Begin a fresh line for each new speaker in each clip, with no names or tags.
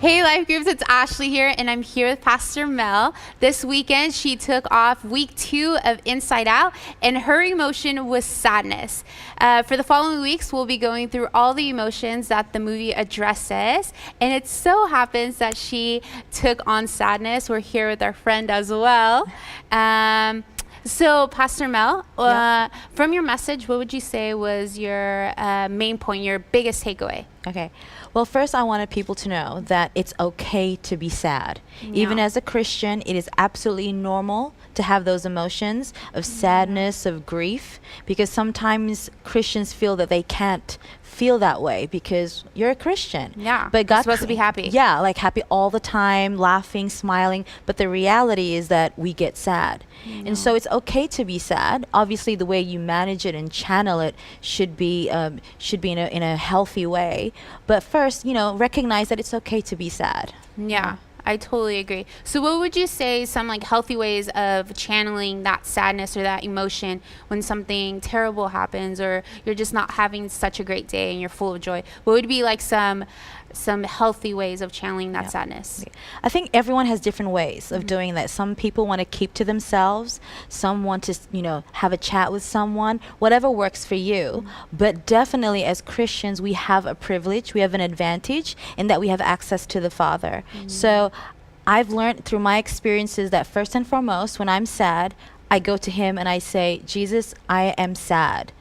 Hey Life Groups, it's Ashley here, and I'm here with Pastor Mel. This weekend, she took off week 2 of Inside Out, and her emotion was sadness. For the following weeks, we'll be going through all the emotions that the movie addresses, and it so happens that she took on sadness. We're here with our friend as well. So, Pastor Mel, from your message, what would you say was your main point, your biggest takeaway?
Okay. Well, first, I wanted people to know that it's okay to be sad.
Yeah.
Even as a Christian, it is absolutely normal to have those emotions of sadness, of grief, because sometimes Christians feel that they can't feel that way because you're a Christian.
Yeah,
but God's
supposed to be happy.
Yeah, like happy all the time, laughing, smiling. But the reality is that we get sad. And so it's okay to be sad. Obviously, the way you manage it and channel it should be in a healthy way. But first, recognize that it's okay to be sad.
Yeah, I totally agree. So what would you say some like healthy ways of channeling that sadness or that emotion when something terrible happens or you're just not having such a great day and you're full of joy? What would be like some healthy ways of channeling that sadness?
I think everyone has different ways of doing that. Some people want to keep to themselves. Some want to, have a chat with someone, whatever works for you. But definitely as Christians, we have a privilege, we have an advantage in that we have access to the Father. So I've learned through my experiences that first and foremost, when I'm sad, I go to Him and I say, Jesus, I am sad.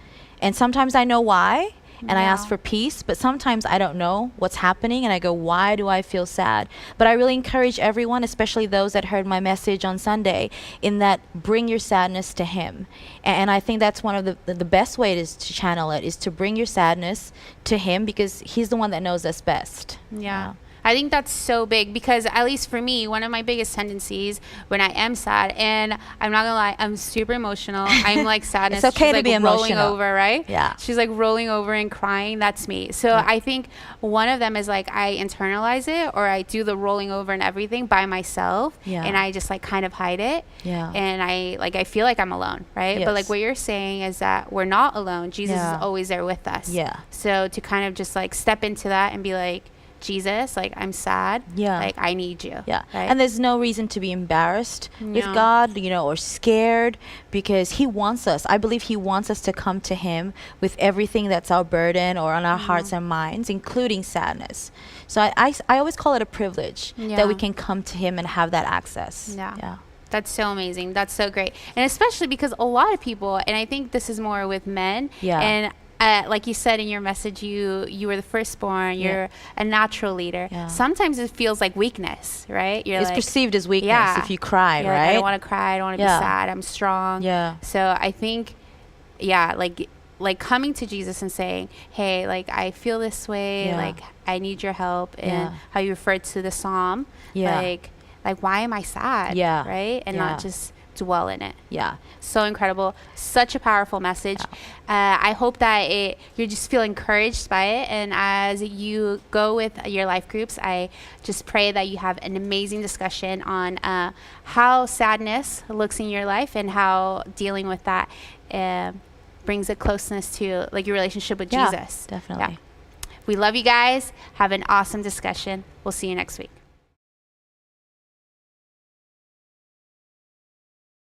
And sometimes I know why. And I ask for peace, but sometimes I don't know what's happening and I go, why do I feel sad? But I really encourage everyone, especially those that heard my message on Sunday, in that bring your sadness to Him. And I think that's one of the best ways to channel it, is to bring your sadness to Him because He's the one that knows us best.
Yeah. I think that's so big because at least for me, one of my biggest tendencies when I am sad, and I'm not gonna lie, I'm super emotional. I'm like sadness.
It's okay
She's
to
like
be
rolling
emotional.
over, right?
Yeah.
She's like rolling over and crying. That's me. So I think one of them is like I internalize it or I do the rolling over and everything by myself, and I just like kind of hide it.
Yeah.
And I feel like I'm alone, right?
Yes.
But like what you're saying is that we're not alone. Jesus is always there with us.
Yeah.
So to kind of just like step into that and be like, Jesus, like I'm sad.
Yeah.
Like I need you.
Yeah.
Right?
And there's no reason to be embarrassed with God, or scared, because He wants us. I believe He wants us to come to Him with everything that's our burden or on our hearts and minds, including sadness. So I always call it a privilege that we can come to Him and have that access.
Yeah. That's so amazing. That's so great. And especially because a lot of people, and I think this is more with men, and like you said in your message, you were the firstborn. You're a natural leader. Sometimes it feels like weakness, right?
It's perceived as weakness if you cry, right?
Like, I don't want to cry. I don't want to be sad. I'm strong.
Yeah.
So I think, like coming to Jesus and saying, hey, like I feel this way. Like I need your help. And how you referred to the Psalm. Like why am I sad? Right? And not just dwell in it. So incredible. Such a powerful message. I hope that you just feel encouraged by it, and as you go with your life groups, I just pray that you have an amazing discussion on how sadness looks in your life and how dealing with that brings a closeness to like your relationship with Jesus.
Definitely.
We love you guys. Have an awesome discussion. We'll see you next week.